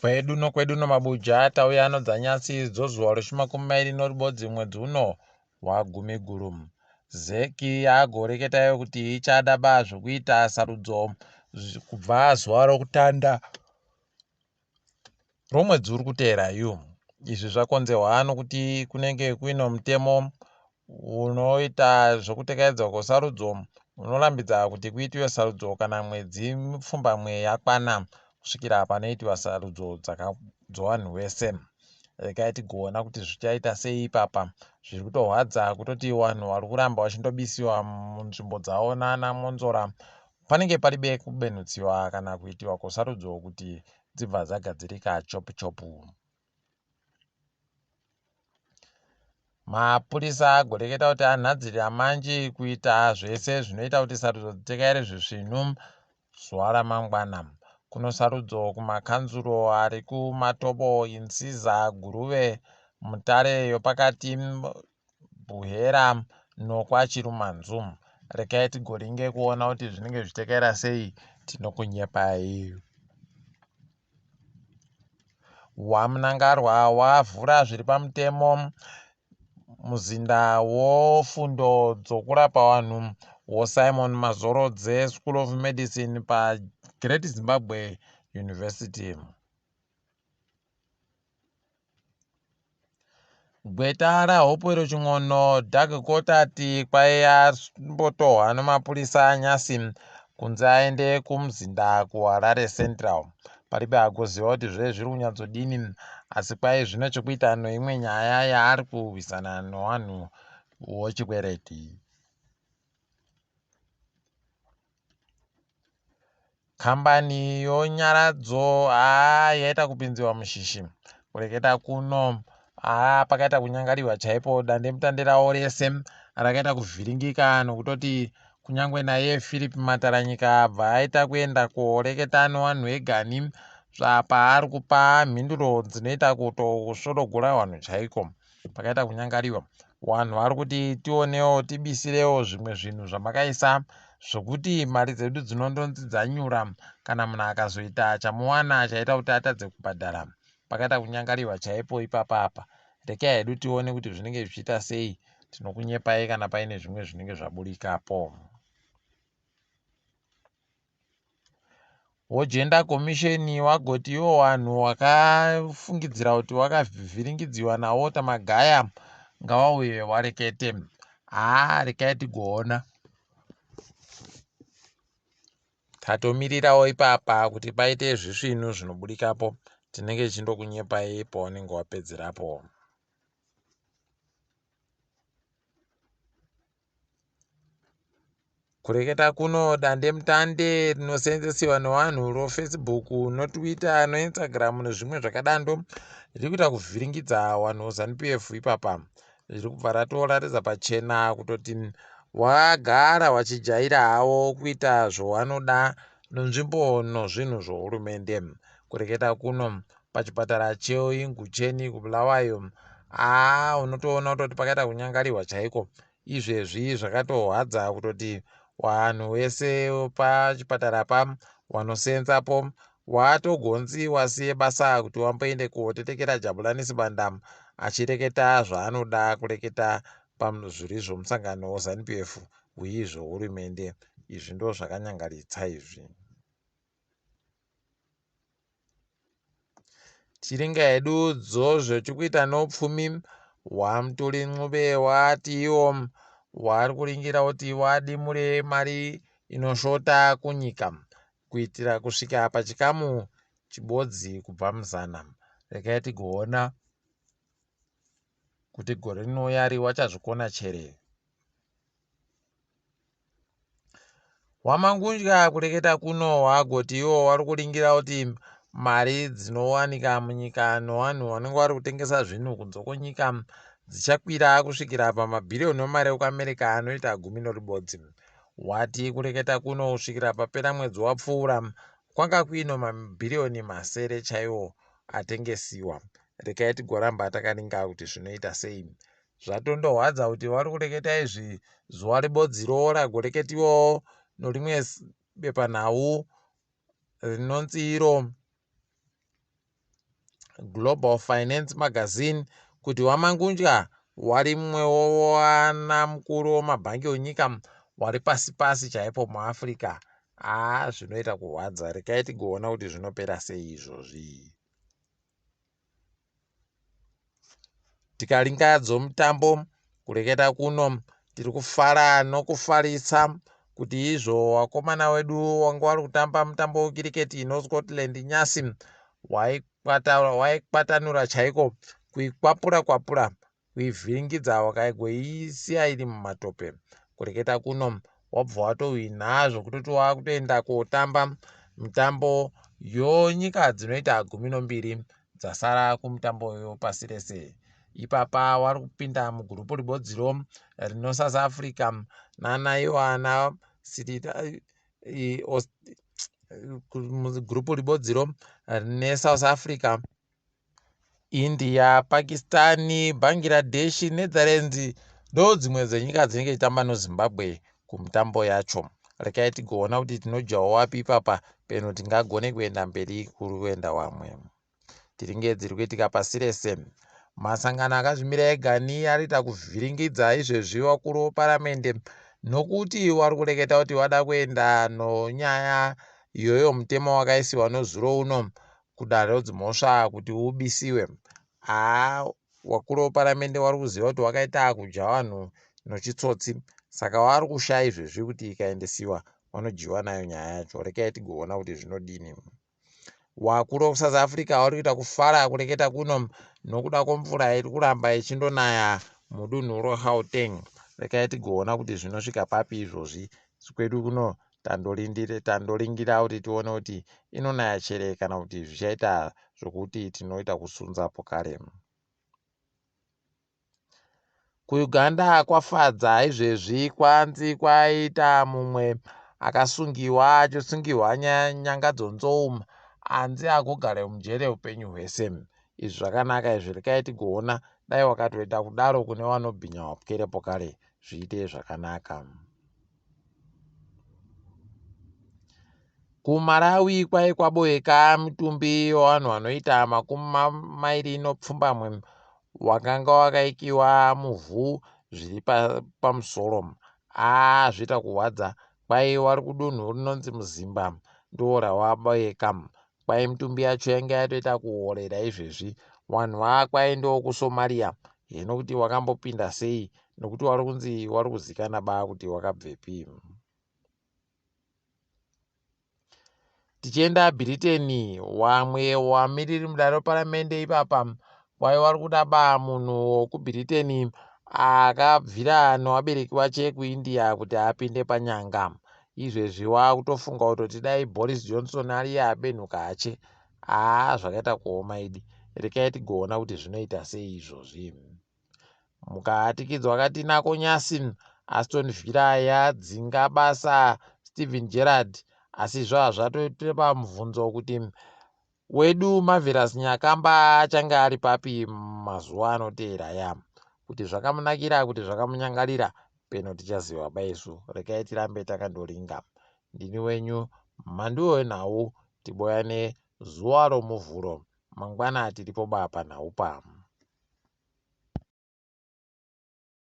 kwedu noMchiBuja tauya dzanyasi dzozuwa rushimakumi mairi noribodzi mwedzi uno waGumiguru. ZEC yagoreketayo kuti ichada zvekuita sarudzo kubva zuva rokutanda romwedzi uri kuteera iyu. Izvi zvakonzerwa nokuti kunenge kuino mutemo unoita zvekutekedzwa kwesarudzo unorambidza kuti kuitiwe sarudzo kana mwedzi mipfumbamwe yakwana kusvikira panoitiwa sarudzo dzowanhu wese. Regai tigoona kuti zvichaita sei ipapa. Zviri kutorwadza kutoti vanhu vari kuramba vachindobisiwa munzvimbo dzavo namonzora panenge paribe kubenutsiwa kana kuitiwa kwesarudzo kuti dzibva dzagadzirika chopu chopu. Mapurisa agoreketa kuti anhadzirira manji kuita zvese zvinoita kuti sarudzo dzitekere zvisvinu zuva ramangwana. Kuno sarudzo kumakanzuro ari kuMatobo, Inziza, Guruve, Mutare yopakati, Buhera nokwaChirumanzu. Regai tigoringe kuona kuti zvinenge zvichitekera sei tinokunyepai. Wamunangarwa wavhura zviri pamutemo muzinda wofundo dzokurapa vanhu woSimon Mazorodze School of Medicine paGreat Zimbabwe University. Gweta raHope roChing'ono Dhagikotati kwaiambotohwa nemapurisa anyasi kunze aende kumuzinda kuHarare Central. Paribe agoziva kuti zviri kunyatsodini, asi kwai zvine chekuita neimwe nyaya yaari kurwisana nevanhu vochiKwereti. Kambani yoNyaradzo yaita kupinziwa mushishi. Kureketa kuno pakaita kunyangariwa chaipo. Dandemutande ravo rese rakaita kuvhiringika nokutoti kunyangwe naye Philip Mataranyika abva aita kuenda koreketa nevanhu vegani paari kupa mhinduro dzinoita kutosvodogora vanhu chaiko. Pakaita kunyangariwa, vanhu vari kuti tionewo tibisirewo zvimwe zvinhu zvamakaisa zvokuti mari dzedu dzinondonzi dzanyura kana munhu akazoita chamuwana chaita kuti atadze kubhadhara. Pakaita kunyangariwa chaipo ipapapa. Rekai hedu tione kuti zvinenge zvichiita sei. Tinokunyepai kana paine zvimwe zvinenge zvaburikapo. WoGender Commission wagoti iwo vanhu wakafungidzira kuti wakavhiringidziwa nawo tamagaya ngavauye warekete. Rekai tigoona. Tatomirirawo ipapa kuti paite zvisvinu zvinoburikapo. Tinenge tichindokunyepai paunenge wapedzerapo. Kureketa kuno dandemutande rinoseenzesiwa nevanhu roFacebook noTwitter noInstagram nezvimwe zvakadando riri kuita kuvhiringidza vanhu ZANU-PF ipapa. Riri kubva ratoratidza pachena kutoti wagara wachijaira havo kuita zvovanoda nenzvimbo nozvinhu zvohurumende. Kureketa kuno pachipatara cheIngucheni kuBulawayo unotoona kutoti pakaita kunyangariwa chaiko. Izvezvi zvakatorwadza kutoti vanhu vese pachipatara vanoseenzapo watogonzi wasiye basa kuti wamboende kotetekera Jabulani Sibanda achireketa zvaanoda kureketa pazviri zvomusangano ZANU-PF hwizvo hurumende. Izvi ndo zvakanyangaritsa izvi. Tiringa hedu zvechikuita nopfumi hwaMutori Ncube wati iwo wari kuringira kuti wadimure mari inoshota kunyika kuitira kusvika pachikamu chibodzi kubva muzana. Rekai tigoona kuti gore rinouya wachazvikona chere. Wamangudya kureketa kuno wagoti iwo wari kuringira kuti mari dzinowanika munyika nevanhu vanenge vari kutengesa zvinhu kunze kwenyika dzichakwira kusvikira pamabhirioni emari ekuAmerica anoita 10. Wati kureketa kuno kusvikira papera mwedzi wapfuura kwanga kuino mabhirioni masere chaiwo atengesiwa. Rekai tigoramba takaringa kuti zvinoita sei. Zvatondohwadza kuti vari kureketa izvi zuva rebodziro ragoreketiwawo norimwe bepanhau rinonzi iro Global Finance Magazine kuti waMangunja wari mumwewo wana mukuru wemabhangi enyika wari pasi pasi chaipo muAfrica. Zvinoita kurwadza. Rekai tigoona kuti zvinopera sei izvozvi. Tikaringadzo mutambo kureketa kuno tiri kufara nokufarisa kuti izvo wakomana wedu wanga wari kutamba mutambo wekiriketi noScotland nyasi waikwatanura chaiko kuikwapura kuivhiringidza wakagoisiya iri mumatope. Kureketa kuno wabva watowina zvokutoti wakutoenda kotamba mutambo yonyika dzinoita 12 dzasara kumutambo wepasi rese. Ipapa wari kupinda mugurupu ribodziro rino South Africa nanaiwana gurupu ribodziro rine South Africa, India, Pakistani, Bangladesh, Netherlands ndo dzimwe dzenyika dzinenge chitamba noZimbabwe kumutambo yacho. Rekai tigoona kuti tinojawo wapi ipapa peno tingagone kuenda mberi kuenda wamwe. Tiringedzeri kuitika pasi rese. Masangano akazvimira ega ni arita kuvhiringidza izvezvi wakuru weparamende nokuti wari kureketa kuti wada kuenda nonyaya iyoyo mutemo wakaisiwa nozuro uno kudare dzimhosva kuti ubisiwe. Wakuru weparamende wari kuziva kuti wakaita kuja vanhu nochitsotsi, saka wari kushaya izvezvi kuti ikaendesiwa vanodyiwa nayo nyaya yacho. Rekai tigoona kuti zvinodini. Wakuru weSouth Africa wari kuita kufara kureketa kuno nokuda kwemvura iri kuramba ichindonaya mudunhu reGauteng. Rekai tigoona kuti zvinosvika papi izvozvi. Kwedu kuno tandoringira kuti tione kuti inonaya chere kana kuti zvichaita zvokuti tinoita kusunzapo kare. KuUganda kwafadza izvezvi kwanzi kwaita mumwe akasungirwa achisungirwa nyanga dzonzou anzi agogara mujere upenyu hwese. Izvi zvakanaka izvi. Rekai tigoona dai wakatoita kudaro kune vanobhinya wapwerepo kare zviite zvakanaka. KuMalawi kwai kwaboeka mutumbi wavanhu vanoita 20 wakanga wakaikiwa muvhu zviri pamusoro. Zviita kurwadza. Kwai wari kudunhu rinonzi Muzimba ndo rawaboeka. Kwai mutumbi yacho yanga yatoita kuorera izvezvi. Vanhu vakwai ndo kuSomalia. Hino kuti wakambopinda sei nokuti wari kunzi wari kuzikana kuti wakabvepi. Tichienda bulletin, wamwe wamiriri mudare reparamende ipapa wai wari kuda munhu wokubulletin akabvira nevabereki vache kuIndia kuti apinde panyanga. Izvezvi wakutofunga kutoti dai Boris Johnson ari abenhuka hache. Zvakaita kuoma idi. Rekai tigoona kuti zvinoita sei izvozvi. Mukaatikidzwa wakati nako nyasi Aston Villa yadzinga basa Steven Gerrard, asi zvatopa mubvunzo kuti wedu Marvelous Nyakamba achange ari papi mazuva anoteera kuti zvakamunakira kuti zvakamunyangarira peno tichaziva baisu. Rekai tirambe takandoringa. Ndini wenyu Mhanduwe WeNhau, tiboyane zuva romuvhuro. Mangwana tiripo panhau pa.